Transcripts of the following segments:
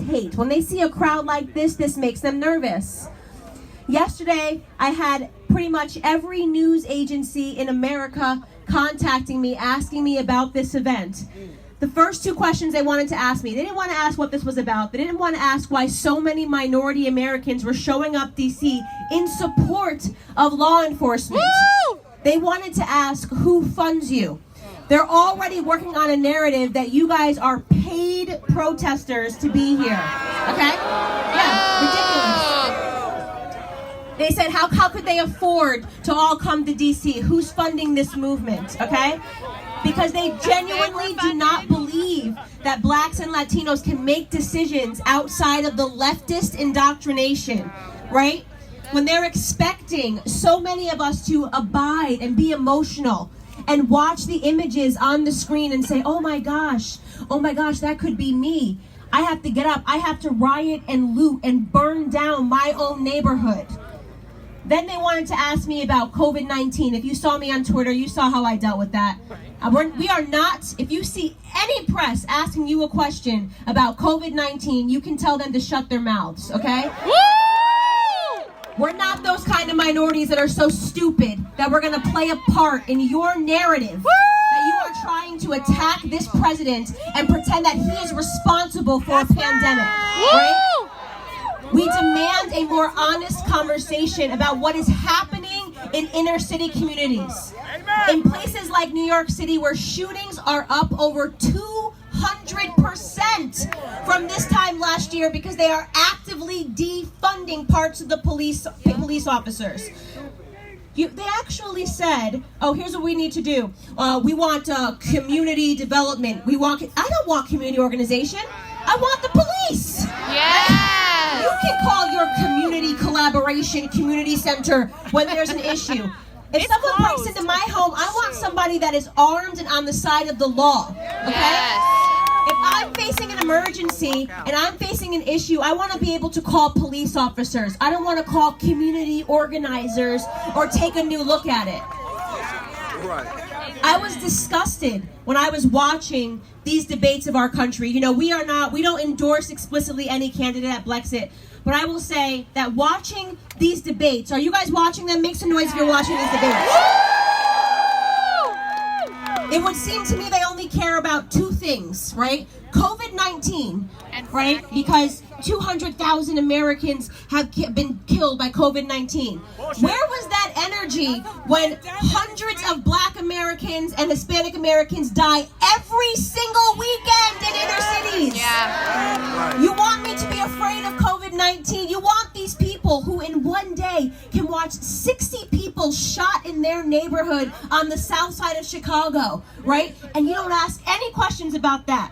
hate. When they see a crowd like this makes them nervous. Yesterday, I had pretty much every news agency in America contacting me, asking me about this event. The first two questions they wanted to ask me, they didn't want to ask what this was about. They didn't want to ask why so many minority Americans were showing up DC in support of law enforcement. Woo! They wanted to ask, who funds you? They're already working on a narrative that you guys are paid protesters to be here. Okay? Yeah, ridiculous. They said, how could they afford to all come to DC? Who's funding this movement? Okay? Because they genuinely do not believe that blacks and Latinos can make decisions outside of the leftist indoctrination, right? When they're expecting so many of us to abide and be emotional and watch the images on the screen and say, oh my gosh, that could be me. I have to get up, I have to riot and loot and burn down my own neighborhood. Then they wanted to ask me about COVID-19. If you saw me on Twitter, you saw how I dealt with that. We are not, if you see any press asking you a question about COVID-19, you can tell them to shut their mouths, okay? Woo! We're not those kind of minorities that are so stupid that we're gonna play a part in your narrative. Woo! That you are trying to attack this president and pretend that he is responsible for a pandemic, right? We demand a more honest conversation about what is happening in inner city communities. In places like New York City, where shootings are up over 200% from this time last year because they are actively defunding parts of the police officers. They actually said, oh, here's what we need to do. We want community development. I don't want community organization. I want the police. Yeah. You can call your community collaboration community center when there's an issue. If someone breaks into my home, I want somebody that is armed and on the side of the law. Okay? Yes. If I'm facing an emergency and I'm facing an issue, I want to be able to call police officers. I don't want to call community organizers or take a new look at it. Right. I was disgusted when I was watching these debates of our country. You know, we don't endorse explicitly any candidate at Blexit, but I will say that watching these debates, are you guys watching them? Make some noise if you're watching these debates. It would seem to me they only care about two things, right? COVID-19, right? Because 200,000 Americans have been killed by COVID-19. Where was that energy when hundreds of black Americans and Hispanic Americans die every single weekend in inner cities? Yeah. You want me to be afraid of COVID-19? You want these people who in one day can watch 60 people shot in their neighborhood on the south side of Chicago, right? And you don't ask any questions about that.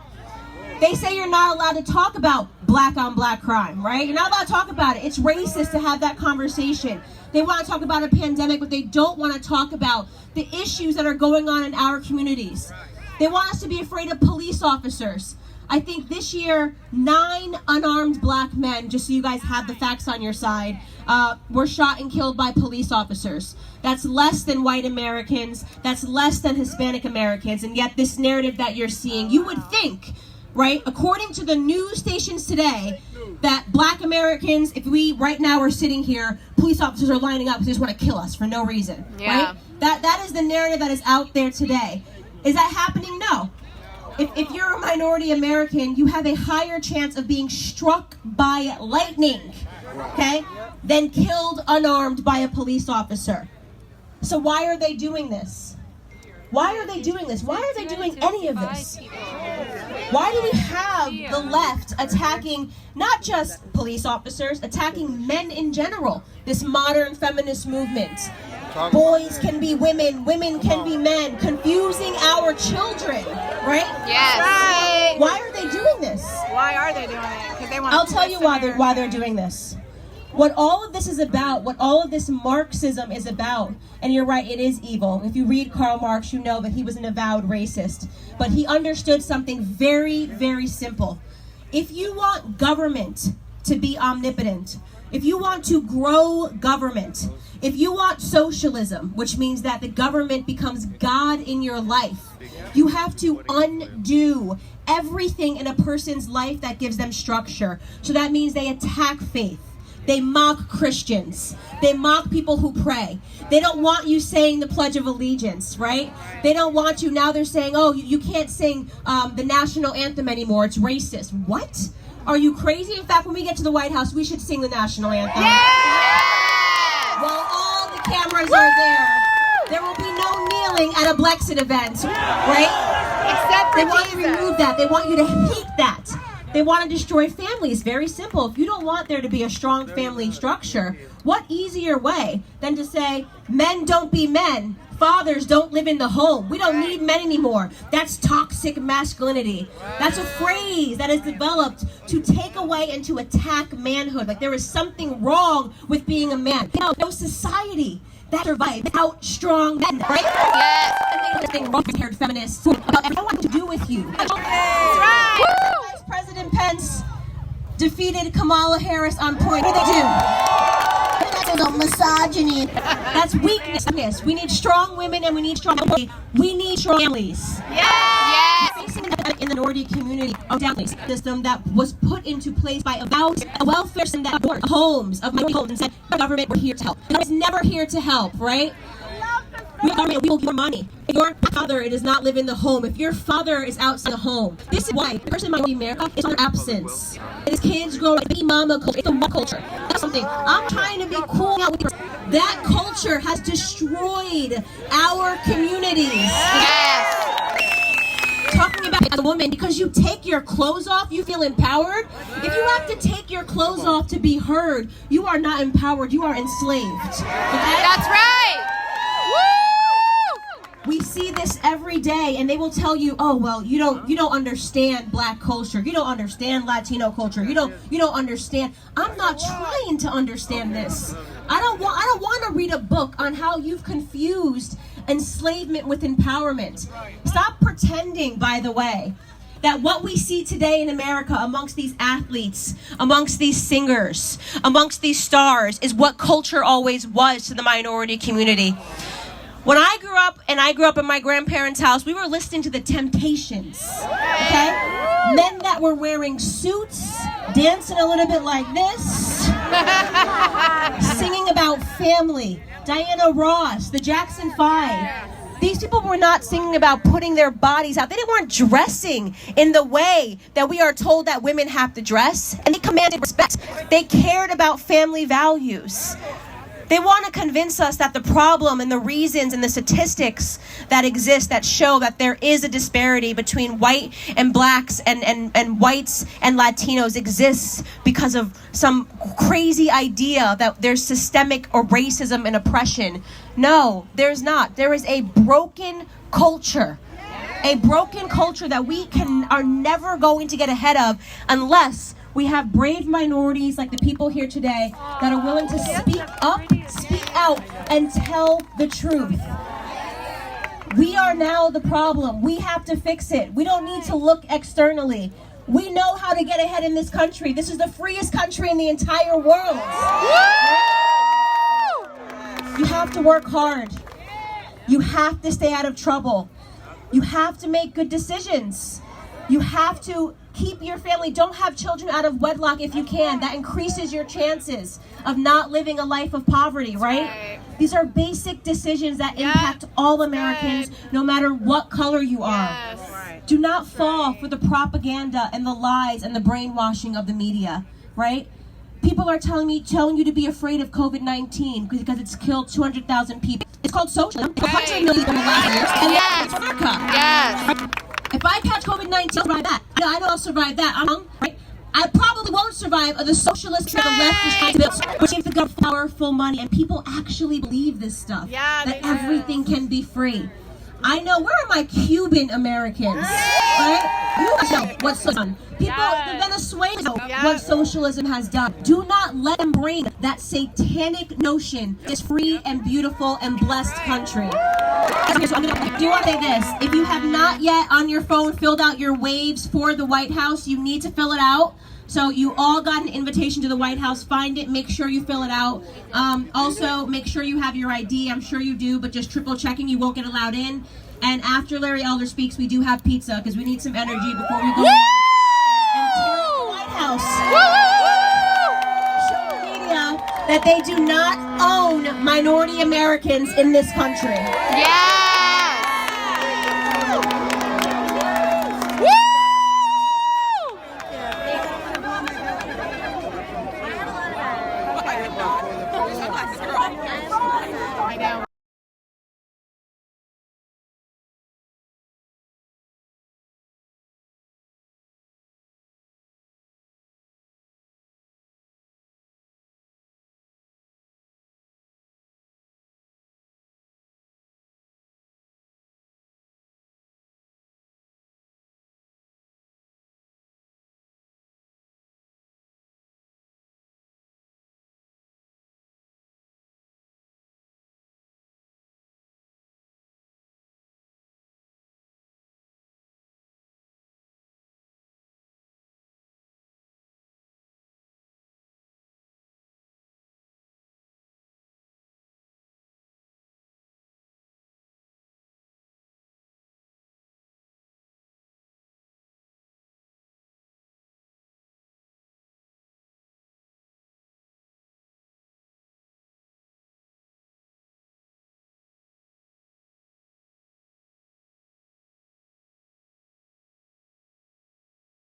They say you're not allowed to talk about black on black crime, right? You're not allowed to talk about it. It's racist to have that conversation. They want to talk about a pandemic, but they don't want to talk about the issues that are going on in our communities. They want us to be afraid of police officers. I think this year, 9 unarmed black men, just so you guys have the facts on your side, were shot and killed by police officers. That's less than white Americans. That's less than Hispanic Americans. And yet this narrative that you're seeing, you would think, right, according to the news stations today, that black Americans, if we right now are sitting here, police officers are lining up because they just want to kill us for no reason, right? That is the narrative that is out there today. Is that happening? No. If you're a minority American, you have a higher chance of being struck by lightning, okay, than killed unarmed by a police officer. So why are they doing this? Why are they doing this? Why are they doing any of this? Why do we have the left attacking not just police officers, attacking men in general? This modern feminist movement. Boys can be women, women can be men, confusing our children, right? Yes. Right. Why are they doing this? Why are they doing it? Because they want. I'll tell you why they're doing this. What all of this is about, what all of this Marxism is about, and you're right, it is evil. If you read Karl Marx, you know that he was an avowed racist. But he understood something very, very simple. If you want government to be omnipotent, if you want to grow government, if you want socialism, which means that the government becomes God in your life, you have to undo everything in a person's life that gives them structure. So that means they attack faith. They mock Christians. They mock people who pray. They don't want you saying the Pledge of Allegiance, right? They don't want you, now they're saying, oh, you can't sing the national anthem anymore. It's racist. What? Are you crazy? In fact, when we get to the White House, we should sing the national anthem. Yeah! While all the cameras are there, there will be no kneeling at a Blexit event, right? Except for They want to Jesus. remove that. They want you to hate that. They want to destroy families. Very simple. If you don't want there to be a strong family structure, what easier way than to say, men don't be men, fathers don't live in the home. We don't need men anymore. That's toxic masculinity. That's a phrase that is developed to take away and to attack manhood. Like there is something wrong with being a man. No society that survives without strong men, right? Yes. And they don't think wrong-haired feminists about everything to do with you. That's right. Woo! Vice President Pence defeated Kamala Harris on point. What do they do? That's misogyny. That's weakness. We need strong women and we need strong families. We need strong families. Yes. Facing in the minority community, a family system that was put into place by a welfare system that bought homes of minority homes and said, the government, we're here to help. The government is never here to help, right? We will give you more money. If your father does not live in the home, if your father is outside the home, this is why the person in minority America is on absence. His kids grow like baby mama culture. It's a mom culture. That's something. I'm trying to be cool now with you. That culture has destroyed our communities. Yes. Talking about it as a woman, because you take your clothes off, you feel empowered. If you have to take your clothes off to be heard, you are not empowered. You are enslaved. Okay? That's right. Woo! We see this every day, and they will tell you, "Oh, well, you don't understand Black culture. You don't understand Latino culture. You don't understand." I'm not trying to understand this. I don't want to read a book on how you've confused enslavement with empowerment. Stop pretending, by the way, that what we see today in America amongst these athletes, amongst these singers, amongst these stars is what culture always was to the minority community. When I grew up in my grandparents' house, we were listening to the Temptations, okay? Men that were wearing suits, dancing a little bit like this, singing about family. Diana Ross, the Jackson 5. These people were not singing about putting their bodies out. They weren't dressing in the way that we are told that women have to dress. And they commanded respect. They cared about family values. They want to convince us that the problem and the reasons and the statistics that exist that show that there is a disparity between white and blacks and whites and Latinos exists because of some crazy idea that there's systemic or racism and oppression. No, there's not. There is a broken culture. A broken culture that we are never going to get ahead of unless we have brave minorities like the people here today that are willing to speak up, speak out, and tell the truth. We are now the problem. We have to fix it. We don't need to look externally. We know how to get ahead in this country. This is the freest country in the entire world. You have to work hard. You have to stay out of trouble. You have to make good decisions. You have to keep your family. Don't have children out of wedlock if you can. That increases your chances of not living a life of poverty, right? These are basic decisions that impact all Americans, no matter what color you are. Do not fall for the propaganda and the lies and the brainwashing of the media, right? People are telling you to be afraid of COVID-19 because it's killed 200,000 people. It's called socialism. It's 100 million people in the last years, and it's America. Yes. If I catch COVID-19, I'll survive that. I know I'll survive that. I'm young, right? I probably won't survive the socialists or the leftists trying to build, which seems to give powerful money, and people actually believe this stuff. That everything can be free. I know. Where are my Cuban Americans? Right? You guys know what socialism. People, the Venezuelans know what socialism has done. Do not let them bring that satanic notion to this free and beautiful and blessed country. Okay, so I do want to say this. If you have not yet on your phone filled out your waves for the White House, you need to fill it out. So you all got an invitation to the White House. Find it. Make sure you fill it out. Also, make sure you have your ID. I'm sure you do, but just triple checking. You won't get allowed in. And after Larry Elder speaks, we do have pizza because we need some energy before we go and tear up the White House. Show the media that they do not own minority Americans in this country. Yes.